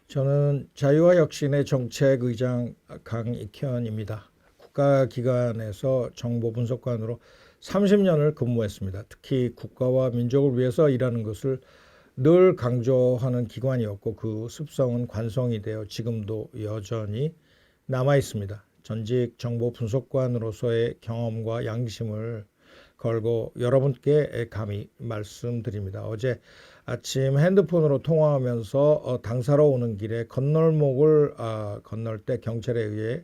저는 자유와 혁신의 정책의장 강익현입니다. 국가기관에서 정보분석관으로 30년을 근무했습니다. 특히 국가와 민족을 위해서 일하는 것을 늘 강조하는 기관이었고 그 습성은 관성이 되어 지금도 여전히 남아 있습니다. 전직 정보분석관으로서의 경험과 양심을 걸고 여러분께 감히 말씀드립니다. 어제 아침 핸드폰으로 통화하면서 당사로 오는 길에 건널목을 건널 때 경찰에 의해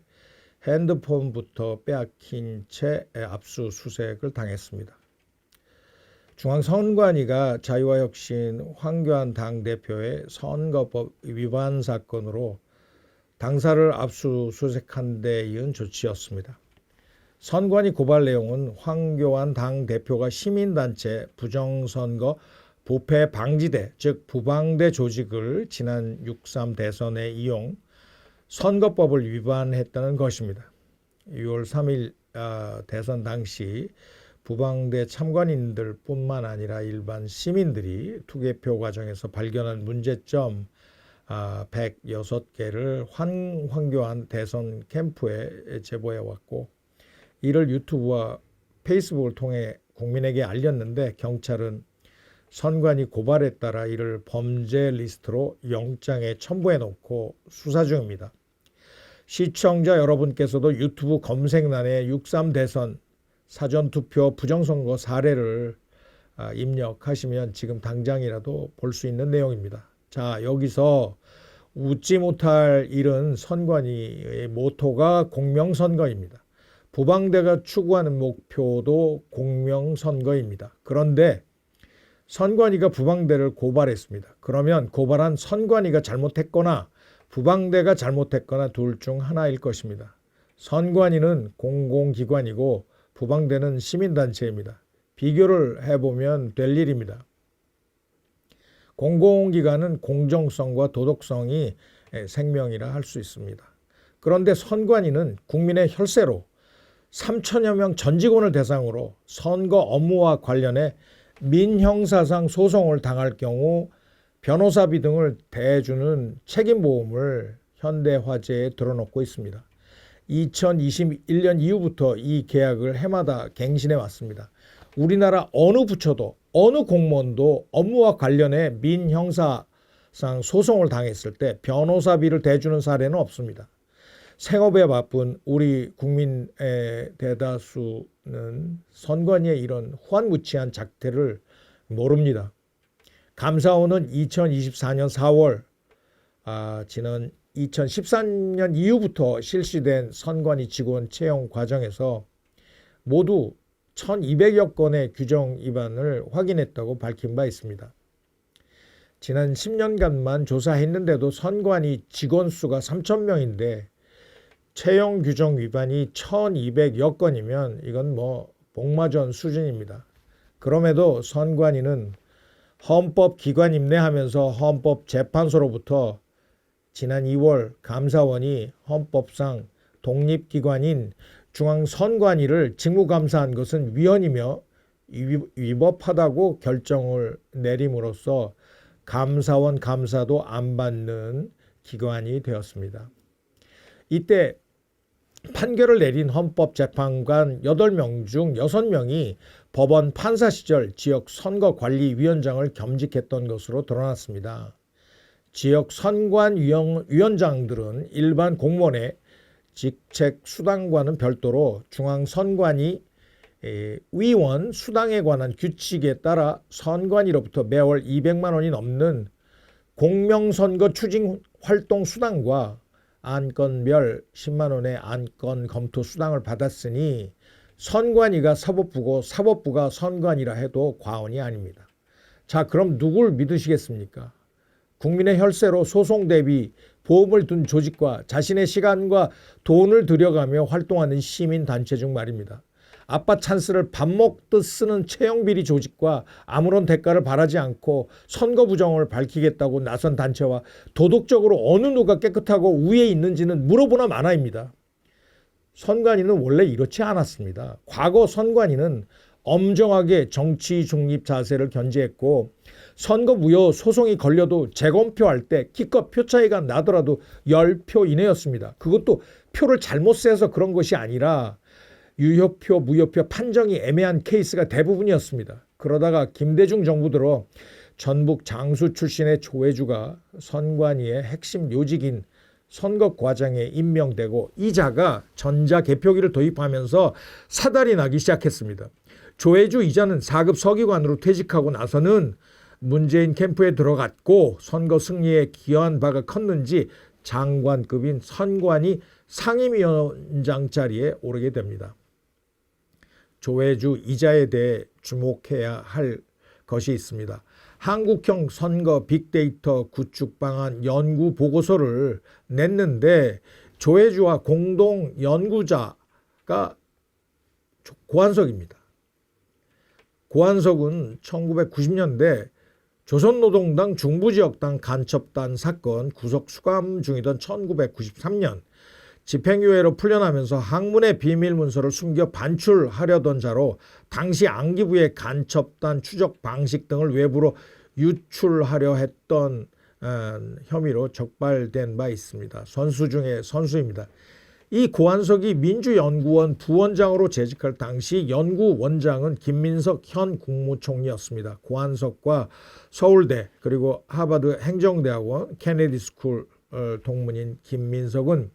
핸드폰부터 빼앗긴 채 압수수색을 당했습니다. 중앙선관위가 자유와 혁신 황교안 당대표의 선거법 위반 사건으로 당사를 압수수색한 데 이은 조치였습니다. 선관위 고발 내용은 황교안 당대표가 시민단체 부정선거 부패 방지대 즉 부방대 조직을 지난 6.3 대선에 이용 선거법을 위반했다는 것입니다. 6월 3일 대선 당시 부방대 참관인들 뿐만 아니라 일반 시민들이 투개표 과정에서 발견한 문제점 106개를 황교안 대선 캠프에 제보해왔고 이를 유튜브와 페이스북을 통해 국민에게 알렸는데 경찰은 선관위 고발에 따라 이를 범죄 리스트로 영장에 첨부해놓고 수사 중입니다. 시청자 여러분께서도 유튜브 검색란에 6.3 대선 사전투표 부정선거 사례를 입력하시면 지금 당장이라도 볼 수 있는 내용입니다. 자, 여기서 웃지 못할 일은 선관위의 모토가 공명선거입니다. 부방대가 추구하는 목표도 공명선거입니다. 그런데 선관위가 부방대를 고발했습니다. 그러면 고발한 선관위가 잘못했거나 부방대가 잘못했거나 둘 중 하나일 것입니다. 선관위는 공공기관이고 부방대는 시민단체입니다. 비교를 해보면 될 일입니다. 공공기관은 공정성과 도덕성이 생명이라 할 수 있습니다. 그런데 선관위는 국민의 혈세로 3천여 명 전 직원을 대상으로 선거 업무와 관련해 민형사상 소송을 당할 경우 변호사비 등을 대주는 책임보험을 현대화재에 들어놓고 있습니다. 2021년 이후부터 이 계약을 해마다 갱신해 왔습니다. 우리나라 어느 부처도 어느 공무원도 업무와 관련해 민형사상 소송을 당했을 때 변호사비를 대주는 사례는 없습니다. 생업에 바쁜 우리 국민의 대다수는 선관위의 이런 후한무치한 작태를 모릅니다. 감사원은 2024년 4월 지난 2013년 이후부터 실시된 선관위 직원 채용 과정에서 모두 1200여 건의 규정 위반을 확인했다고 밝힌 바 있습니다. 지난 10년간만 조사했는데도 선관위 직원 수가 3,000명인데 채용 규정 위반이 1200여 건이면 이건 복마전 수준입니다. 그럼에도 선관위는 헌법기관 임내하면서 헌법재판소로부터 지난 2월 감사원이 헌법상 독립기관인 중앙선관위를 직무감사한 것은 위헌이며 위법하다고 결정을 내림으로써 감사원 감사도 안 받는 기관이 되었습니다. 이때 판결을 내린 헌법재판관 8명 중 6명이 법원 판사 시절 지역선거관리위원장을 겸직했던 것으로 드러났습니다. 지역선관위원장들은 일반 공무원의 직책 수당과는 별도로 중앙선관위 위원 수당에 관한 규칙에 따라 선관위로부터 매월 200만 원이 넘는 공명선거 추진 활동 수당과 안건별 10만 원의 안건 검토 수당을 받았으니 선관위가 사법부고 사법부가 선관위라 해도 과언이 아닙니다. 자, 그럼 누굴 믿으시겠습니까? 국민의 혈세로 소송 대비 보험을 둔 조직과 자신의 시간과 돈을 들여가며 활동하는 시민단체 중 말입니다. 아빠 찬스를 밥 먹듯 쓰는 채용비리 조직과 아무런 대가를 바라지 않고 선거 부정을 밝히겠다고 나선 단체와 도덕적으로 어느 누가 깨끗하고 우위에 있는지는 물어보나 마나입니다. 선관위는 원래 이렇지 않았습니다. 과거 선관위는 엄정하게 정치 중립 자세를 견지했고 선거 무효 소송이 걸려도 재검표할 때 기껏 표 차이가 나더라도 10표 이내였습니다. 그것도 표를 잘못 세서 그런 것이 아니라 유효표, 무효표 판정이 애매한 케이스가 대부분이었습니다. 그러다가 김대중 정부 들어 전북 장수 출신의 조혜주가 선관위의 핵심 요직인 선거 과장에 임명되고 이자가 전자개표기를 도입하면서 사달이 나기 시작했습니다. 조혜주 이자는 4급 서기관으로 퇴직하고 나서는 문재인 캠프에 들어갔고 선거 승리에 기여한 바가 컸는지 장관급인 선관위 상임위원장 자리에 오르게 됩니다. 조혜주 이자에 대해 주목해야 할 것이 있습니다. 한국형 선거 빅데이터 구축 방안 연구 보고서를 냈는데 조혜주와 공동 연구자가 고한석입니다. 고한석은 1990년대 조선노동당 중부지역당 간첩단 사건 구속 수감 중이던 1993년 집행유예로 풀려나면서 학문의 비밀문서를 숨겨 반출하려던 자로 당시 안기부의 간첩단 추적 방식 등을 외부로 유출하려 했던 혐의로 적발된 바 있습니다. 선수 중에 선수입니다. 이 고한석이 민주연구원 부원장으로 재직할 당시 연구원장은 김민석 현 국무총리였습니다. 고한석과 서울대 그리고 하버드 행정대학원 케네디 스쿨 동문인 김민석은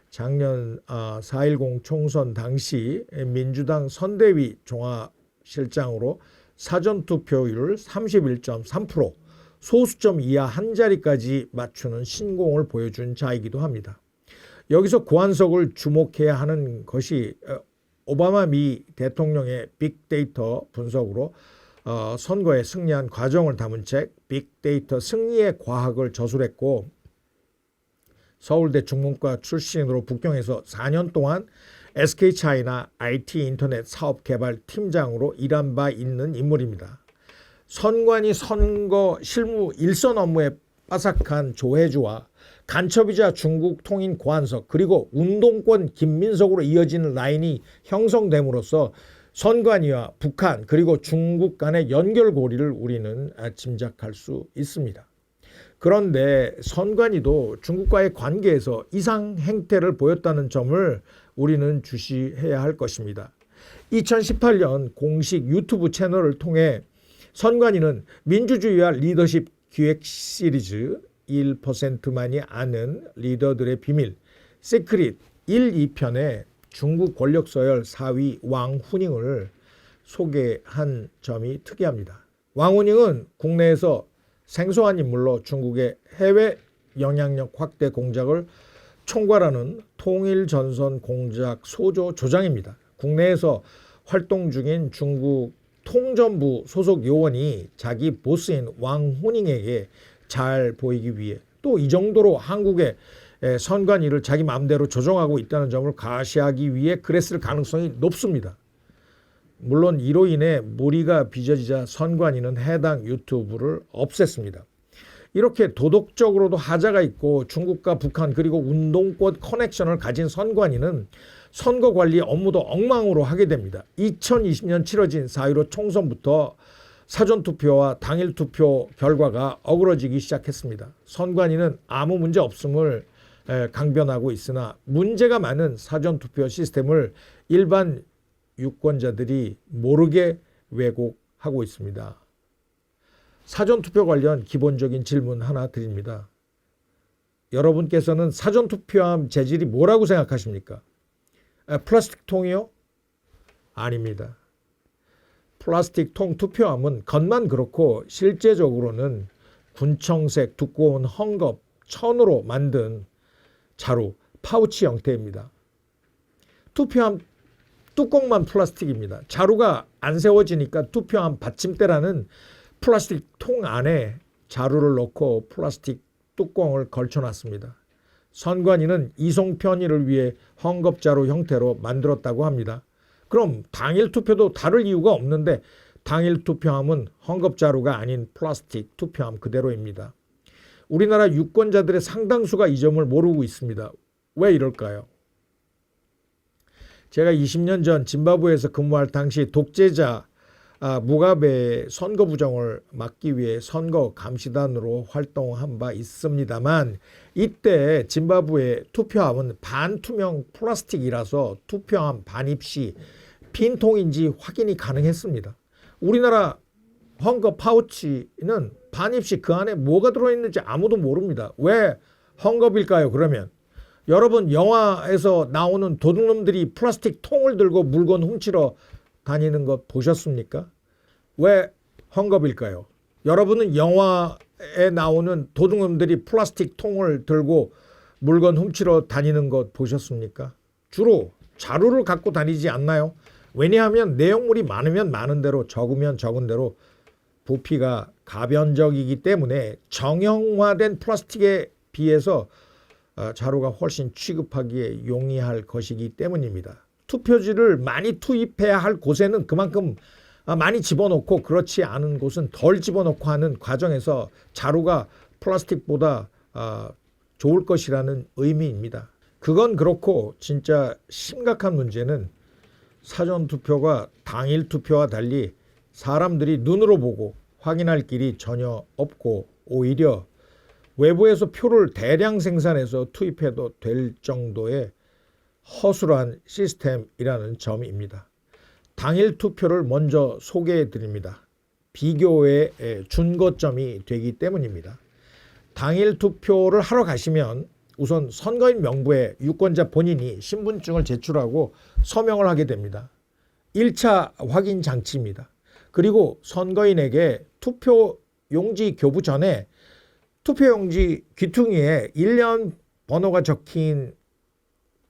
작년 4.10 총선 당시 민주당 선대위 종합실장으로 사전투표율 31.3%, 소수점 이하 한 자리까지 맞추는 신공을 보여준 자이기도 합니다. 여기서 고한석을 주목해야 하는 것이 오바마 미 대통령의 빅데이터 분석으로 선거에 승리한 과정을 담은 책 빅데이터 승리의 과학을 저술했고 서울대 중문과 출신으로 북경에서 4년 동안 SK차이나 IT 인터넷 사업 개발 팀장으로 일한 바 있는 인물입니다. 선관위 선거 실무 일선 업무에 빠삭한 조혜주와 간첩이자 중국 통인 고한석 그리고 운동권 김민석으로 이어지는 라인이 형성됨으로써 선관위와 북한 그리고 중국 간의 연결고리를 우리는 짐작할 수 있습니다. 그런데 선관위도 중국과의 관계에서 이상 행태를 보였다는 점을 우리는 주시해야 할 것입니다. 2018년 공식 유튜브 채널을 통해 선관위는 민주주의와 리더십 기획 시리즈 1%만이 아는 리더들의 비밀 시크릿 1, 2편에 중국 권력 서열 4위 왕후닝을 소개한 점이 특이합니다. 왕후닝은 국내에서 생소한 인물로 중국의 해외 영향력 확대 공작을 총괄하는 통일전선 공작 소조 조장입니다. 국내에서 활동 중인 중국 통전부 소속 요원이 자기 보스인 왕후닝에게 잘 보이기 위해 또 이 정도로 한국의 선관위를 자기 마음대로 조종하고 있다는 점을 가시하기 위해 그랬을 가능성이 높습니다. 물론 이로 인해 무리가 빚어지자 선관위는 해당 유튜브를 없앴습니다. 이렇게 도덕적으로도 하자가 있고 중국과 북한 그리고 운동권 커넥션을 가진 선관위는 선거관리 업무도 엉망으로 하게 됩니다. 2020년 치러진 4.15 총선부터 사전투표와 당일투표 결과가 어그러지기 시작했습니다. 선관위는 아무 문제 없음을 강변하고 있으나 문제가 많은 사전투표 시스템을 일반 유권자들이 모르게 왜곡하고 있습니다. 사전투표 관련 기본적인 질문 하나 드립니다. 여러분께서는 사전투표함 재질이 뭐라고 생각하십니까? 플라스틱 통이요? 아닙니다. 플라스틱 통 투표함은 겉만 그렇고 실제적으로는 군청색 두꺼운 헝겊 천으로 만든 자루, 파우치 형태입니다. 투표함 뚜껑만 플라스틱입니다. 자루가 안 세워지니까 투표함 받침대라는 플라스틱 통 안에 자루를 넣고 플라스틱 뚜껑을 걸쳐놨습니다. 선관위는 이송 편의를 위해 헝겊자루 형태로 만들었다고 합니다. 그럼 당일 투표도 다를 이유가 없는데 당일 투표함은 헝겊자루가 아닌 플라스틱 투표함 그대로입니다. 우리나라 유권자들의 상당수가 이 점을 모르고 있습니다. 왜 이럴까요? 제가 20년 전 짐바브웨에서 근무할 당시 독재자 무가베의 선거 부정을 막기 위해 선거 감시단으로 활동한 바 있습니다만 이때 짐바브웨 투표함은 반투명 플라스틱이라서 투표함 반입 시 빈통인지 확인이 가능했습니다. 우리나라 헝거 파우치는 반입 시 그 안에 뭐가 들어있는지 아무도 모릅니다. 왜 헝거빌까요? 그러면 여러분 영화에서 나오는 도둑놈들이 플라스틱 통을 들고 물건 훔치러 다니는 것 보셨습니까? 왜 헝거빌까요? 여러분은 영화에 나오는 도둑놈들이 플라스틱 통을 들고 물건 훔치러 다니는 것 보셨습니까? 주로 자루를 갖고 다니지 않나요? 왜냐하면 내용물이 많으면 많은 대로 적으면 적은 대로 부피가 가변적이기 때문에 정형화된 플라스틱에 비해서 자루가 훨씬 취급하기에 용이할 것이기 때문입니다. 투표지를 많이 투입해야 할 곳에는 그만큼 많이 집어넣고 그렇지 않은 곳은 덜 집어넣고 하는 과정에서 자루가 플라스틱보다 좋을 것이라는 의미입니다. 그건 그렇고 진짜 심각한 문제는 사전투표가 당일 투표와 달리 사람들이 눈으로 보고 확인할 길이 전혀 없고 오히려 외부에서 표를 대량 생산해서 투입해도 될 정도의 허술한 시스템이라는 점입니다. 당일 투표를 먼저 소개해 드립니다. 비교의 준거점이 되기 때문입니다. 당일 투표를 하러 가시면 우선 선거인 명부에 유권자 본인이 신분증을 제출하고 서명을 하게 됩니다. 1차 확인 장치입니다. 그리고 선거인에게 투표용지 교부 전에 투표용지 귀퉁이에 일련 번호가 적힌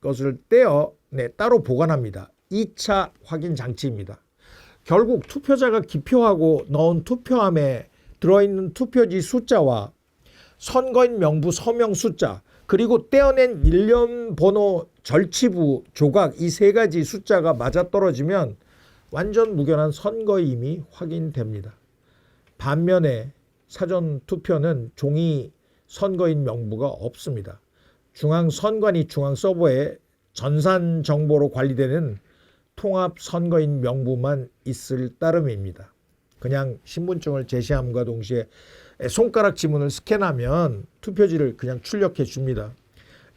것을 떼어 따로 보관합니다. 2차 확인 장치입니다. 결국 투표자가 기표하고 넣은 투표함에 들어있는 투표지 숫자와 선거인 명부 서명 숫자 그리고 떼어낸 일련 번호 절치부 조각 이 세 가지 숫자가 맞아떨어지면 완전 무결한 선거임이 확인됩니다. 반면에 사전투표는 종이 선거인 명부가 없습니다. 중앙선관위 중앙서버에 전산 정보로 관리되는 통합 선거인 명부만 있을 따름입니다. 그냥 신분증을 제시함과 동시에 손가락 지문을 스캔하면 투표지를 그냥 출력해 줍니다.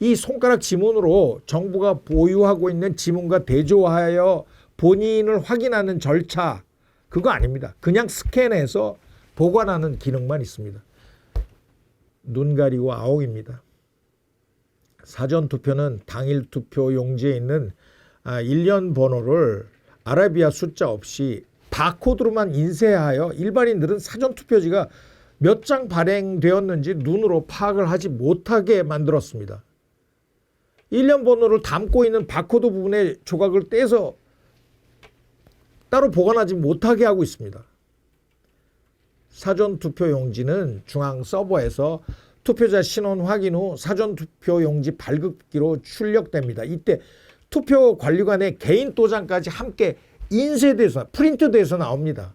이 손가락 지문으로 정부가 보유하고 있는 지문과 대조하여 본인을 확인하는 절차 그거 아닙니다. 그냥 스캔해서 보관하는 기능만 있습니다. 눈 가리고 아웅입니다. 사전투표는 당일 투표 용지에 있는 일련 번호를 아라비아 숫자 없이 바코드로만 인쇄하여 일반인들은 사전투표지가 몇 장 발행되었는지 눈으로 파악을 하지 못하게 만들었습니다. 일련 번호를 담고 있는 바코드 부분의 조각을 떼서 따로 보관하지 못하게 하고 있습니다. 사전투표 용지는 중앙 서버에서 투표자 신원 확인 후 사전투표 용지 발급기로 출력됩니다. 이때 투표 관리관의 개인 도장까지 함께 인쇄돼서 프린트돼서 나옵니다.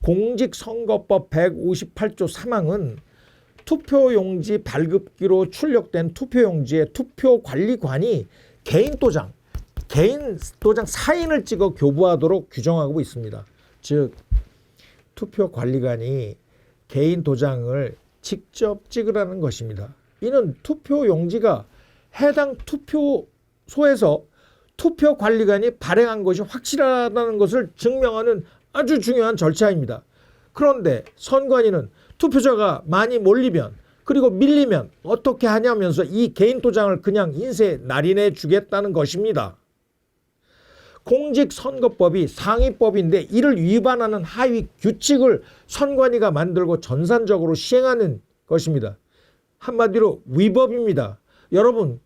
공직선거법 158조 3항은 투표용지 발급기로 출력된 투표용지에 투표관리관이 개인 도장 사인을 찍어 교부하도록 규정하고 있습니다. 즉 투표관리관이 개인 도장을 직접 찍으라는 것입니다. 이는 투표용지가 해당 투표소에서 투표관리관이 발행한 것이 확실하다는 것을 증명하는 아주 중요한 절차입니다. 그런데 선관위는 투표자가 많이 몰리면 그리고 밀리면 어떻게 하냐면서 이 개인 도장을 그냥 인쇄 날인해 주겠다는 것입니다. 공직선거법이 상위법인데 이를 위반하는 하위 규칙을 선관위가 만들고 전산적으로 시행하는 것입니다. 한마디로 위법입니다. 여러분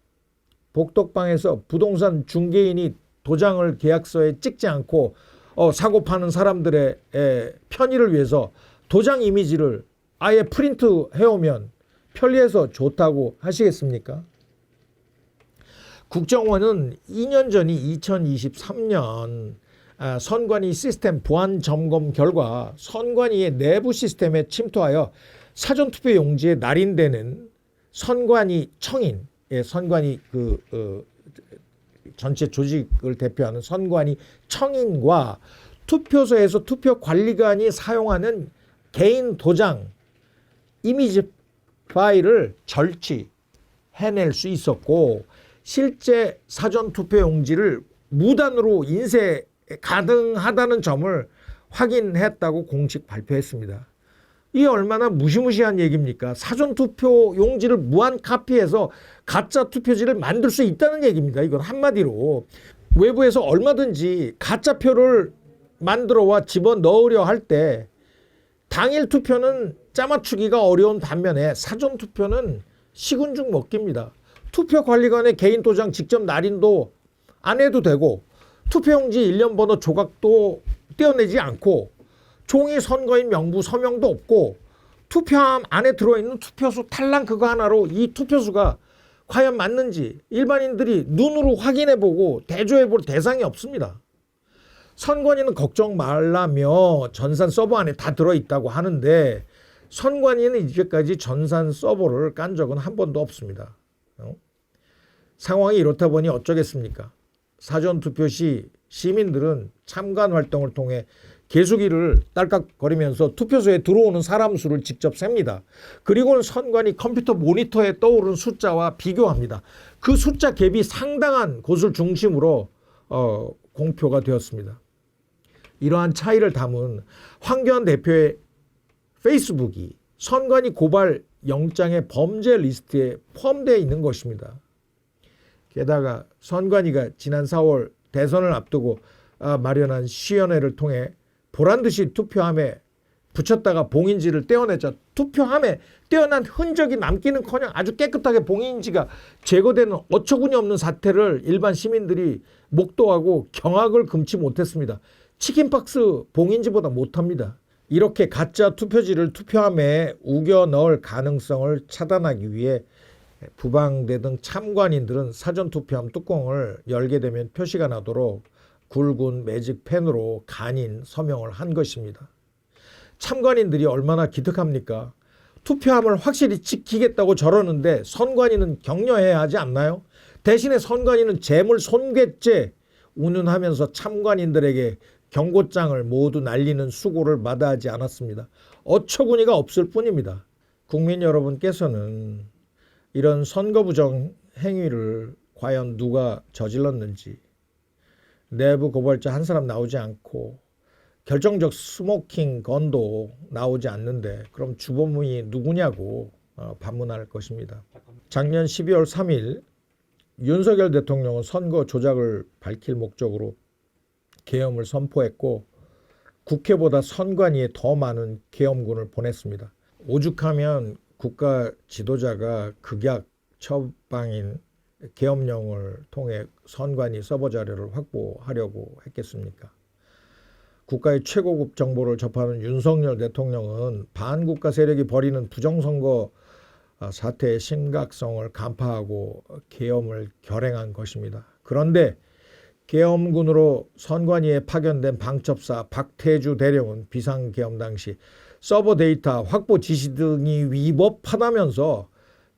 복덕방에서 부동산 중개인이 도장을 계약서에 찍지 않고 사고 파는 사람들의 편의를 위해서 도장 이미지를 아예 프린트 해오면 편리해서 좋다고 하시겠습니까? 국정원은 2년 전이 2023년 선관위 시스템 보안 점검 결과 선관위의 내부 시스템에 침투하여 사전투표 용지에 날인되는 선관위 청인, 선관위 전체 조직을 대표하는 선관위 청인과 투표소에서 투표 관리관이 사용하는 개인 도장 이미지 파일을 절취해낼 수 있었고 실제 사전투표 용지를 무단으로 인쇄 가능하다는 점을 확인했다고 공식 발표했습니다. 이게 얼마나 무시무시한 얘기입니까? 사전투표 용지를 무한 카피해서 가짜 투표지를 만들 수 있다는 얘기입니다. 이건 한마디로 외부에서 얼마든지 가짜표를 만들어와 집어넣으려 할 때 당일 투표는 짜맞추기가 어려운 반면에 사전투표는 식은죽 먹기입니다. 투표관리관의 개인 도장 직접 날인도 안 해도 되고 투표용지 일련 번호 조각도 떼어내지 않고 종이 선거인 명부 서명도 없고 투표함 안에 들어있는 투표수 탈락 그거 하나로 이 투표수가 과연 맞는지 일반인들이 눈으로 확인해보고 대조해볼 대상이 없습니다. 선관위는 걱정 말라며 전산 서버 안에 다 들어있다고 하는데 선관위는 이제까지 전산 서버를 깐 적은 한 번도 없습니다. 상황이 이렇다 보니 어쩌겠습니까? 사전투표 시 시민들은 참관 활동을 통해 개수기를 딸깍거리면서 투표소에 들어오는 사람 수를 직접 셉니다. 그리고는 선관위 컴퓨터 모니터에 떠오른 숫자와 비교합니다. 그 숫자 갭이 상당한 곳을 중심으로 공표가 되었습니다. 이러한 차이를 담은 황교안 대표의 페이스북이 선관위 고발 영장의 범죄 리스트에 포함되어 있는 것입니다. 게다가 선관위가 지난 4월 대선을 앞두고 마련한 시연회를 통해 보란듯이 투표함에 붙였다가 봉인지를 떼어내자 투표함에 떼어난 흔적이 남기는커녕 아주 깨끗하게 봉인지가 제거되는 어처구니 없는 사태를 일반 시민들이 목도하고 경악을 금치 못했습니다. 치킨박스 봉인지보다 못합니다. 이렇게 가짜 투표지를 투표함에 우겨 넣을 가능성을 차단하기 위해 부방대 등 참관인들은 사전투표함 뚜껑을 열게 되면 표시가 나도록 굵은 매직펜으로 간인 서명을 한 것입니다. 참관인들이 얼마나 기특합니까? 투표함을 확실히 지키겠다고 저러는데 선관위는 격려해야 하지 않나요? 대신에 선관위는 재물 손괴죄 운운하면서 참관인들에게 경고장을 모두 날리는 수고를 마다하지 않았습니다. 어처구니가 없을 뿐입니다. 국민 여러분께서는 이런 선거부정 행위를 과연 누가 저질렀는지 내부 고발자 한 사람 나오지 않고 결정적 스모킹 건도 나오지 않는데 그럼 주범이 누구냐고 반문할 것입니다. 작년 12월 3일 윤석열 대통령은 선거 조작을 밝힐 목적으로 계엄을 선포했고 국회보다 선관위에 더 많은 계엄군을 보냈습니다. 오죽하면 국가 지도자가 극약 처방인 계엄령을 통해 선관위 서버 자료를 확보하려고 했겠습니까? 국가의 최고급 정보를 접하는 윤석열 대통령은 반국가 세력이 벌이는 부정선거 사태의 심각성을 간파하고 계엄을 결행한 것입니다. 그런데 계엄군으로 선관위에 파견된 방첩사 박태주 대령은 비상계엄 당시 서버 데이터 확보 지시 등이 위법하다면서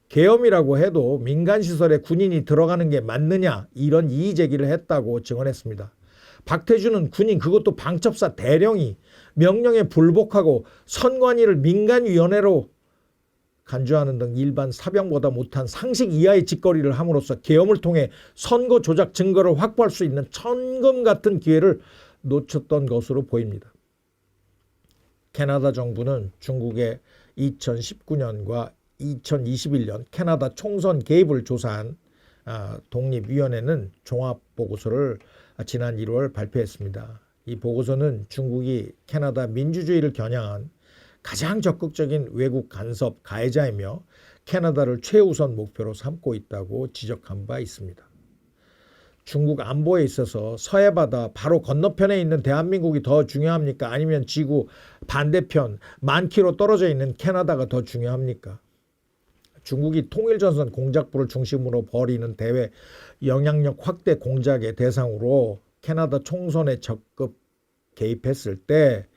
계엄이라고 해도 민간시설에 군인이 들어가는 게 맞느냐 이런 이의제기를 했다고 증언했습니다. 박태주는 군인 그것도 방첩사 대령이 명령에 불복하고 선관위를 민간위원회로 간주하는 등 일반 사병보다 못한 상식 이하의 짓거리를 함으로써 계엄을 통해 선거 조작 증거를 확보할 수 있는 천금 같은 기회를 놓쳤던 것으로 보입니다. 캐나다 정부는 중국의 2019년과 2021년 캐나다 총선 개입을 조사한 독립위원회는 종합보고서를 지난 1월 발표했습니다. 이 보고서는 중국이 캐나다 민주주의를 겨냥한 가장 적극적인 외국 간섭 가해자이며 캐나다를 최우선 목표로 삼고 있다고 지적한 바 있습니다. 중국 안보에 있어서 서해 바다 바로 건너편에 있는 대한민국이 더 중요합니까? 아니면 지구 반대편 만 킬로 떨어져 있는 캐나다가 더 중요합니까? 중국이 통일전선 공작부를 중심으로 벌이는 대외 영향력 확대 공작의 대상으로 캐나다 총선에 적극 개입했을 때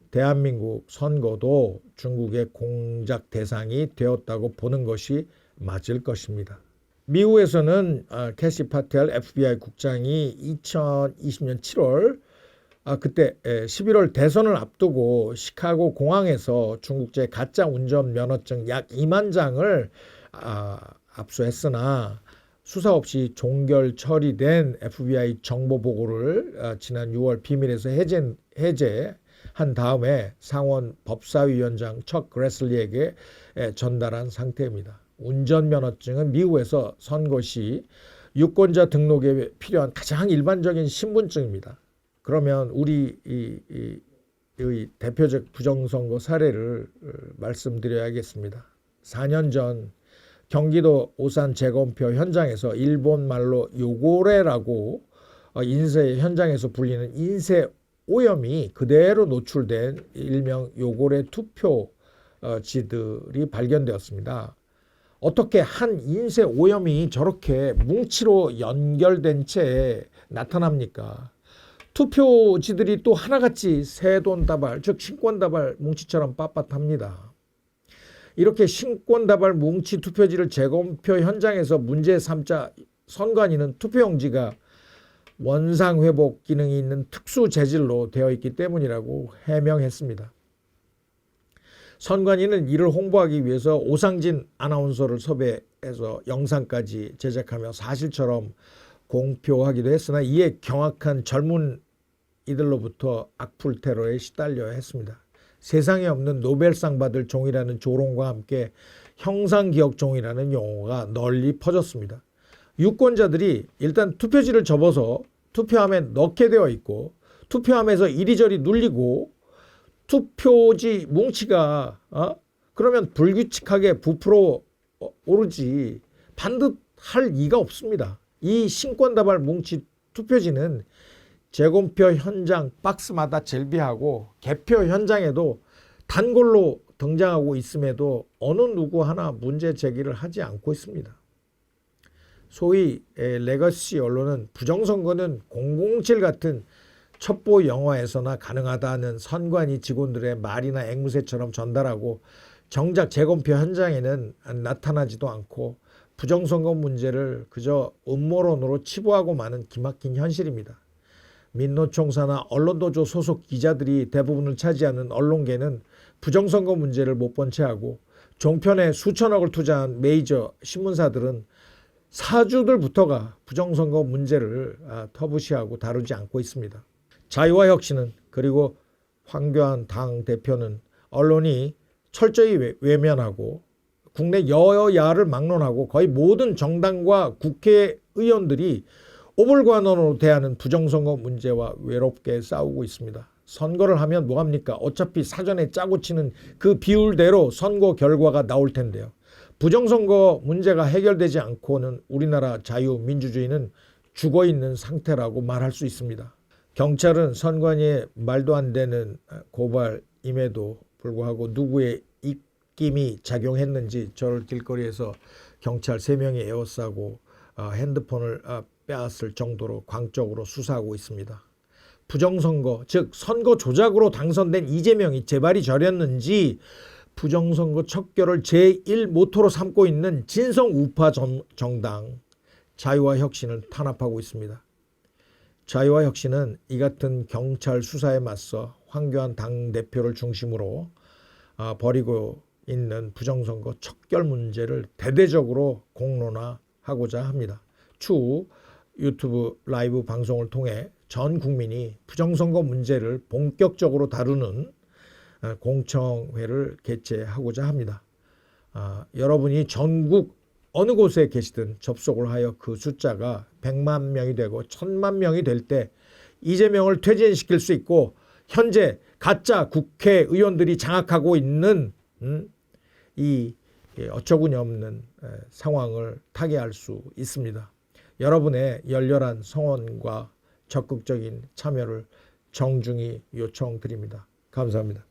대한민국 선거도 중국의 공작 대상이 되었다고 보는 것이 맞을 것입니다. 미국에서는 캐시 파텔 FBI 국장이 2020년 7월 그때 11월 대선을 앞두고 시카고 공항에서 중국제 가짜 운전 면허증 약 2만 장을 압수했으나 수사 없이 종결 처리된 FBI 정보 보고를 지난 6월 비밀에서 해제한 다음에 상원 법사위원장 척 그래슬리에게 전달한 상태입니다. 운전면허증은 미국에서 선거 시 유권자 등록에 필요한 가장 일반적인 신분증입니다. 그러면 우리 이 대표적 부정선거 사례를 말씀드려야겠습니다. 4년 전 경기도 오산 재검표 현장에서 일본 말로 요고레라고 인쇄 현장에서 불리는 인쇄 오염이 그대로 노출된 일명 요고레 투표지들이 발견되었습니다. 어떻게 한 인쇄 오염이 저렇게 뭉치로 연결된 채 나타납니까? 투표지들이 또 하나같이 새돈다발, 즉 신권다발 뭉치처럼 빳빳합니다. 이렇게 신권다발 뭉치 투표지를 재검표 현장에서 문제 삼자 선관위는 투표용지가 원상회복 기능이 있는 특수 재질로 되어 있기 때문이라고 해명했습니다. 선관위는 이를 홍보하기 위해서 오상진 아나운서를 섭외해서 영상까지 제작하며 사실처럼 공표하기도 했으나 이에 경악한 젊은이들로부터 악플 테러에 시달려야 했습니다. 세상에 없는 노벨상 받을 종이라는 조롱과 함께 형상기억종이라는 용어가 널리 퍼졌습니다. 유권자들이 일단 투표지를 접어서 투표함에 넣게 되어 있고 투표함에서 이리저리 눌리고 투표지 뭉치가 그러면 불규칙하게 부풀어 오르지 반듯할 리가 없습니다. 이 신권다발 뭉치 투표지는 재검표 현장 박스마다 젤비하고 개표 현장에도 단골로 등장하고 있음에도 어느 누구 하나 문제 제기를 하지 않고 있습니다. 소위 레거시 언론은 부정선거는 007 같은 첩보 영화에서나 가능하다는 선관위 직원들의 말이나 앵무새처럼 전달하고 정작 재검표 현장에는 나타나지도 않고 부정선거 문제를 그저 음모론으로 치부하고 마는 기막힌 현실입니다. 민노총사나 언론도조 소속 기자들이 대부분을 차지하는 언론계는 부정선거 문제를 못 본 채 하고 종편에 수천억을 투자한 메이저 신문사들은 사주들부터가 부정선거 문제를 터부시하고 다루지 않고 있습니다. 자유와 혁신은 그리고 황교안 당대표는 언론이 철저히 외면하고 국내 여야를 막론하고 거의 모든 정당과 국회의원들이 오불관원으로 대하는 부정선거 문제와 외롭게 싸우고 있습니다. 선거를 하면 뭐합니까? 어차피 사전에 짜고 치는 그 비율대로 선거 결과가 나올 텐데요. 부정선거 문제가 해결되지 않고는 우리나라 자유민주주의는 죽어있는 상태라고 말할 수 있습니다. 경찰은 선관위의 말도 안 되는 고발임에도 불구하고 누구의 입김이 작용했는지 저를 길거리에서 경찰 3명이 에워싸고 핸드폰을 빼앗을 정도로 광적으로 수사하고 있습니다. 부정선거, 즉 선거 조작으로 당선된 이재명이 재발이 저렸는지 부정선거 척결을 제1 모토로 삼고 있는 진성 우파 정당 자유와 혁신을 탄압하고 있습니다. 자유와 혁신은 이 같은 경찰 수사에 맞서 황교안 당대표를 중심으로 벌이고 있는 부정선거 척결 문제를 대대적으로 공론화하고자 합니다. 추후 유튜브 라이브 방송을 통해 전 국민이 부정선거 문제를 본격적으로 다루는 공청회를 개최하고자 합니다. 여러분이 전국 어느 곳에 계시든 접속을 하여 그 숫자가 100만 명이 되고 1000만 명이 될 때 이재명을 퇴진시킬 수 있고 현재 가짜 국회의원들이 장악하고 있는 이 어처구니 없는 상황을 타개할 수 있습니다. 여러분의 열렬한 성원과 적극적인 참여를 정중히 요청드립니다. 감사합니다.